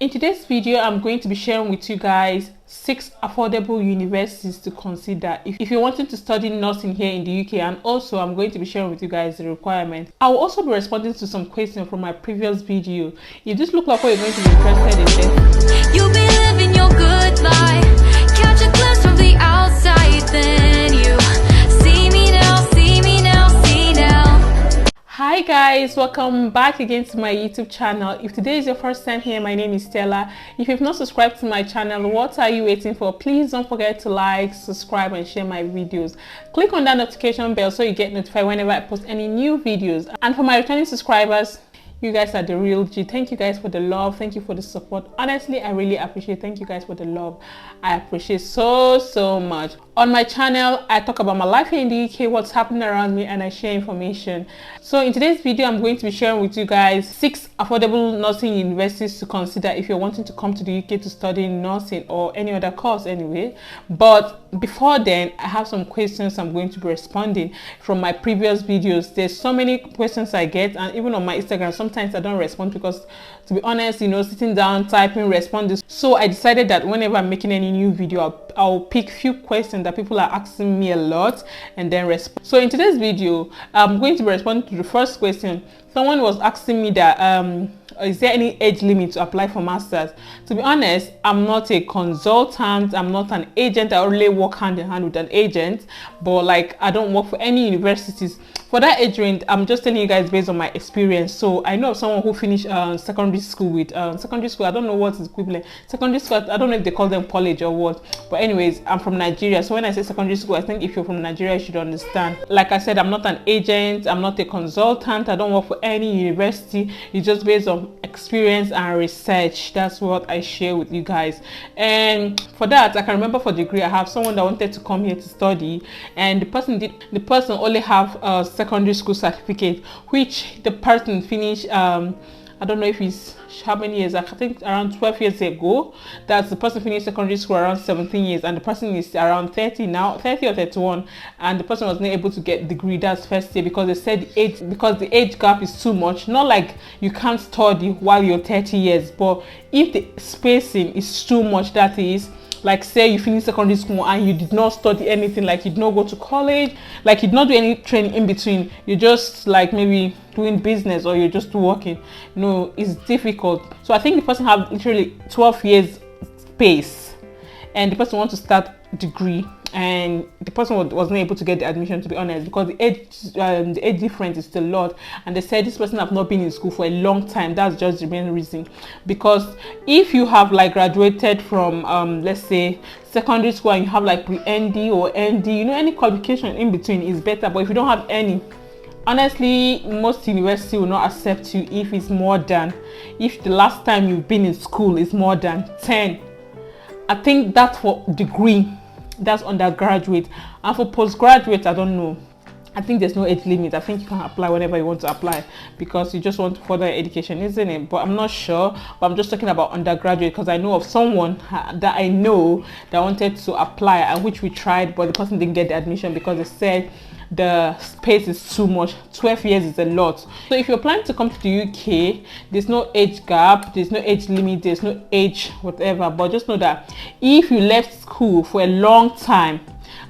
In today's video, I'm going to be sharing with you guys 6 affordable universities to consider if you're wanting to study nursing here in the UK, and also I'm going to be sharing with you guys the requirements. I will also be responding to some questions from my previous video. If this looks like what you're going to be interested in, then you'll be living your good life. Catch a glimpse from the outside, then you see me now, see me now, see now. Hi guys, welcome back again to my YouTube channel. If today is your first time here, my name is Stella. If you've not subscribed to my channel, what are you waiting for? Please don't forget to like, subscribe and share my videos. Click on that notification bell so you get notified whenever I post any new videos. And for my returning subscribers, you guys are the real G. Thank you guys for the love. Thank you for the support. Honestly, I really appreciate it. Thank you guys for the love. I appreciate so much. On my channel, I talk about my life here in the UK, what's happening around me, and I share information. So in today's video, I'm going to be sharing with you guys 6 affordable nursing universities to consider if you're wanting to come to the UK to study nursing or any other course anyway. But before then, I have some questions I'm going to be responding from my previous videos. There's so many questions I get, and even on my Instagram, sometimes I don't respond because, to be honest, you know, sitting down, typing, responding. So I decided that whenever I'm making any new video, I'll pick few questions that people are asking me a lot and then respond. So in today's video, I'm going to be responding to the first question. Someone was asking me that is there any age limit to apply for masters? To be honest, I'm not a consultant, I'm not an agent. I only work hand in hand with an agent, but like I don't work for any universities. For that age range, I'm just telling you guys based on my experience. So I know of someone who finished secondary school with secondary school. I don't know what is equivalent. Secondary school, I don't know if they call them college or what. But anyways, I'm from Nigeria. So when I say secondary school, I think if you're from Nigeria, you should understand. Like I said, I'm not an agent. I'm not a consultant. I don't work for any university. It's just based on experience and research. That's what I share with you guys. And for that, I can remember for degree, I have someone that wanted to come here to study, and the person only have secondary school certificate, which the person finished I don't know if it's how many years, I think around 12 years ago. That's the person finished secondary school around 17 years, and the person is around 30 now, 30 or 31, and the person was not able to get degree that first year because they said the age gap is too much. Not like you can't study while you're 30 years, but if the spacing is too much, that is, like say you finish secondary school and you did not study anything, like you did not go to college, like you did not do any training in between, you just like maybe doing business or you're just working, no, it's difficult. So I think the person have literally 12 years space, and the person wants to start degree, and the person wasn't able to get the admission, to be honest, because the age difference is still a lot, and they said this person have not been in school for a long time. That's just the main reason. Because if you have like graduated from let's say secondary school and you have like pre-ND or ND, you know, any qualification in between is better. But if you don't have any, honestly, most university will not accept you if it's more than, if the last time you've been in school is more than 10. I think that's for degree, that's undergraduate, and for postgraduate, I don't know. I think there's no age limit. I think you can apply whenever you want to apply because you just want further education, isn't it? But I'm not sure. But I'm just talking about undergraduate because I know of someone that I know that wanted to apply, and which we tried, but the person didn't get the admission because they said the space is too much. 12 years is a lot. So if you're planning to come to the UK, there's no age gap, there's no age limit, there's no age whatever. But just know that if you left school for a long time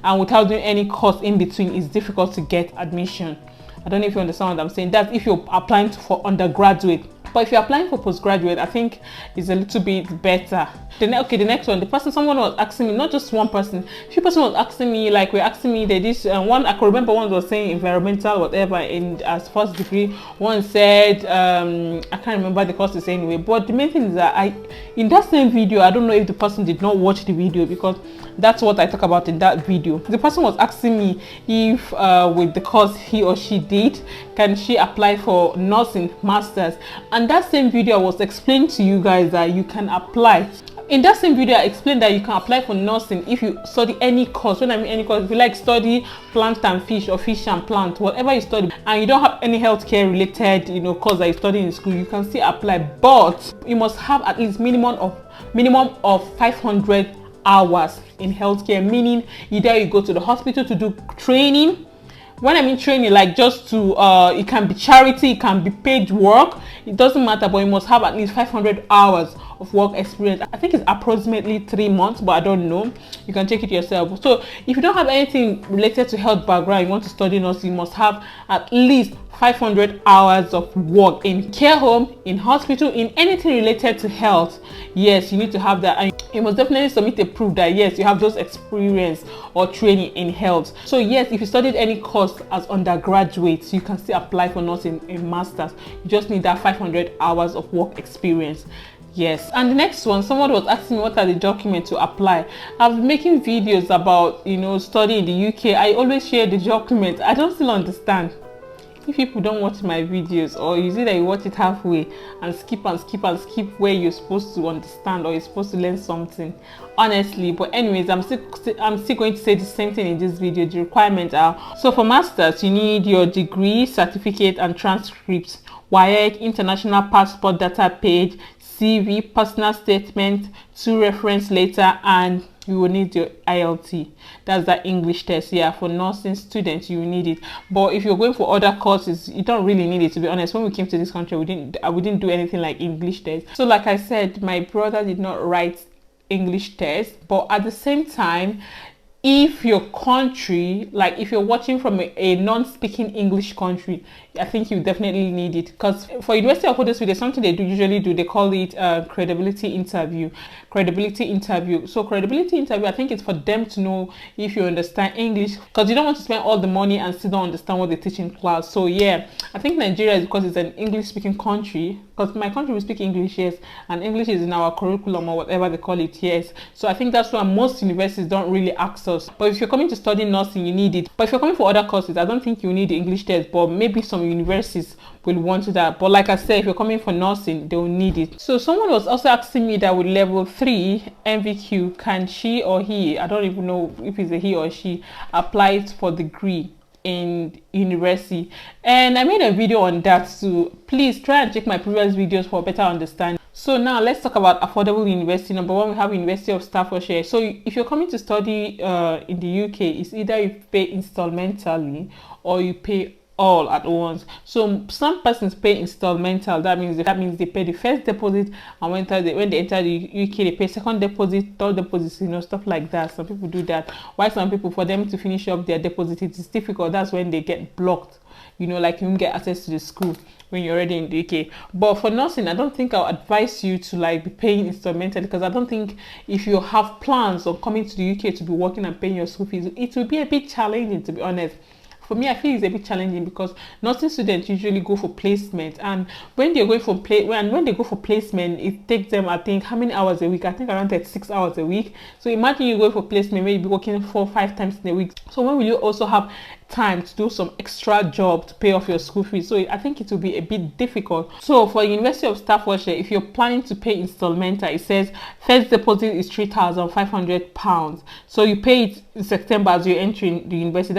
and without doing any course in between, it's difficult to get admission. I don't know if you understand what I'm saying. That's if you're applying for undergraduate. But if you're applying for postgraduate, I think it's a little bit better. The next one, someone was asking me, not just one person, a few person was asking me, like we're asking me that this one, I could remember one was saying environmental whatever in as first degree. One said I can't remember the courses anyway. But the main thing is that in that same video, I don't know if the person did not watch the video because that's what I talk about in that video. The person was asking me if with the course he or she did, can she apply for nursing masters? And that same video I was explaining to you guys that you can apply. In that same video, I explained that you can apply for nursing if you study any course. When I mean any course, if you like study plant and fish or fish and plant, whatever you study, and you don't have any healthcare related, you know, course that you study in school, you can still apply. But you must have at least minimum of 500 hours in healthcare, meaning either you go to the hospital to do training. When I mean training, like just to it can be charity, it can be paid work, it doesn't matter, but you must have at least 500 hours of work experience. I think it's approximately 3 months, but I don't know. You can check it yourself. So if you don't have anything related to health background, you want to study nursing, you must have at least 500 hours of work in care home, in hospital, in anything related to health. Yes, you need to have that, and you must definitely submit a proof that yes, you have those experience or training in health. So yes, if you studied any course as undergraduates, you can still apply for nursing in masters. You just need that 500 hours of work experience. Yes. And the next one, someone was asking me what are the documents to apply. I've been making videos about, you know, studying in the UK. I always share the documents. I don't still understand. If people don't watch my videos, or you see that you watch it halfway and skip where you're supposed to understand or you're supposed to learn something, honestly. But anyways, I'm still going to say the same thing in this video. The requirements are, so for masters, you need your degree, certificate and transcripts, WAEC, international passport data page, CV, personal statement, 2 reference letter, and you will need your IELTS. That's the English test. Yeah, for nursing students you need it, but if you're going for other courses, you don't really need it, to be honest. When we came to this country, we didn't do anything like English test. So like I said, my brother did not write English test, but at the same time, if your country, like if you're watching from a non-speaking English country, I think you definitely need it, because for University of Huddersfield, there's something they usually do. They call it credibility interview. So credibility interview, I think it's for them to know if you understand English, because you don't want to spend all the money and still don't understand what they teach in class. So yeah, I think Nigeria is, because it's an English speaking country, because my country we speak English, yes, and English is in our curriculum or whatever they call it, yes. So I think that's why most universities don't really ask us. But if you're coming to study nursing, you need it. But if you're coming for other courses, I don't think you need the English test, but maybe some universities will want that. But like I said, if you're coming for nursing, they will need it. So someone was also asking me that with level 3 MVQ, can she or he, I don't even know if it's a he or she, apply it for degree in university? And I made a video on that, so please try and check my previous videos for better understanding. So now let's talk about affordable university. Number one, we have University of Staffordshire. So if you're coming to study in the UK, it's either you pay installmentally or you pay all at once. So some persons pay installmental. That means they pay the first deposit, and when they enter the UK, they pay second deposit, third deposit, you know, stuff like that. Some people do that. While some people, for them to finish up their deposit, it is difficult. That's when they get blocked. You know, like you won't get access to the school when you're already in the UK. But for nursing, I don't think I'll advise you to like be paying installmentally, because I don't think if you have plans of coming to the UK to be working and paying your school fees, it will be a bit challenging, to be honest. For me, I feel it's a bit challenging, because nursing students usually go for placement, and when they go for placement, it takes them, I think, how many hours a week? I think around 36 hours a week. So imagine you go for placement, maybe working 4 or 5 times in a week. So when will you also have time to do some extra job to pay off your school fees? So I think it will be a bit difficult. So for University of Staffordshire, if you're planning to pay installmental, it says first deposit is £3,500. So you pay it in September as you're entering the university.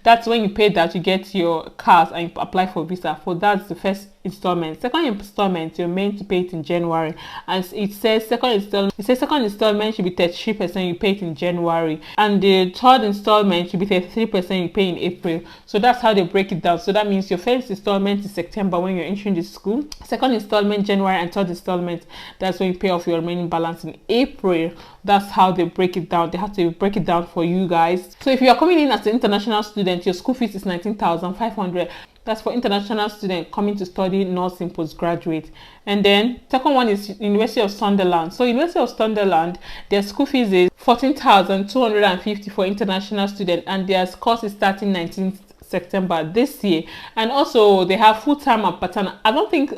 That's when you pay that, you get your cards and you apply for visa. For that's the first installment. Second installment, you're meant to pay it in January, and it says second installment should be 33%, you pay it in January, and the third installment should be 33%, you pay in April. So that's how they break it down. So that means your first installment is September when you're entering the school, second installment January, and third installment, that's when you pay off your remaining balance in April. That's how they break it down. They have to break it down for you guys. So if you are coming in as an international student, your school fees is 19,500. That's for international students coming to study nursing postgraduate. And then second one is University of Sunderland. So University of Sunderland, their school fees is 14,250 for international students, and their course is starting 19th September this year. And also they have full-time and part-time. I don't think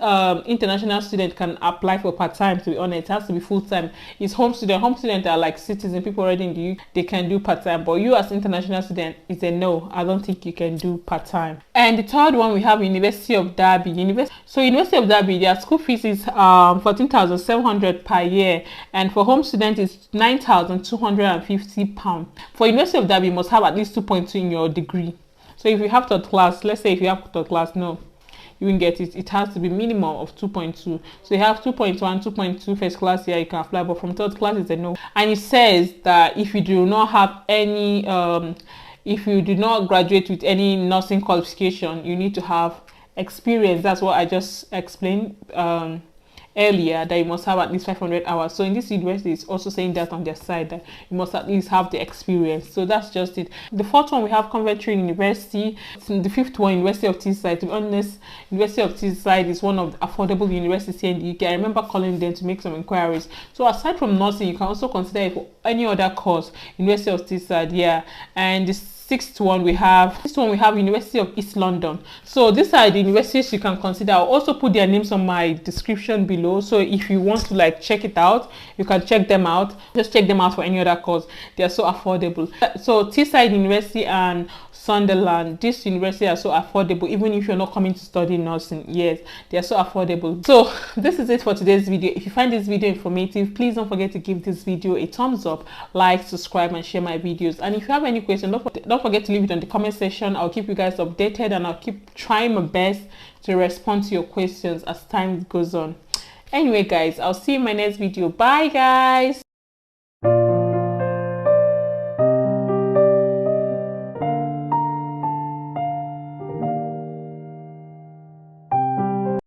international students can apply for part-time, to be honest. It has to be full-time. It's home students are like citizen people already in the UK, they can do part-time, but you as international student, it's a no. I don't think you can do part-time. And the third one, we have University of Derby. University of Derby, their school fees is 14,700 per year, and for home students is 9,250 pounds. For University of Derby, you must have at least 2.2 in your degree. So if you have third class, let's say if you have third class, no, you won't get it. It has to be minimum of 2.2. So you have 2.1, 2.2 first class here, you can apply, but from third class it's a no. And it says that if you do not have any, if you do not graduate with any nursing qualification, you need to have experience. That's what I just explained earlier that you must have at least 500 hours. So in this university, it's also saying that on their side that you must at least have the experience. So that's just it. The fourth one, we have Coventry University. The fifth one, University of Teesside. To be honest, University of Teesside is one of the affordable universities here in the UK. I remember calling them to make some inquiries. So aside from nursing, you can also consider it for any other course. University of Teesside, yeah. And the sixth one we have University of East London. So these are the universities you can consider. I'll also put their names on my description below, so if you want to like check it out, you can check them out. Just check them out for any other course. They are so affordable. So Teesside University and Sunderland, this university are so affordable, even if you're not coming to study nursing. Yes, they are so affordable. So this is it for today's video. If you find this video informative, please don't forget to give this video a thumbs up, like, subscribe, and share my videos. And if you have any questions, don't forget to leave it on the comment section. I'll keep you guys updated, and I'll keep trying my best to respond to your questions as time goes on. Anyway guys, I'll see you in my next video. Bye guys.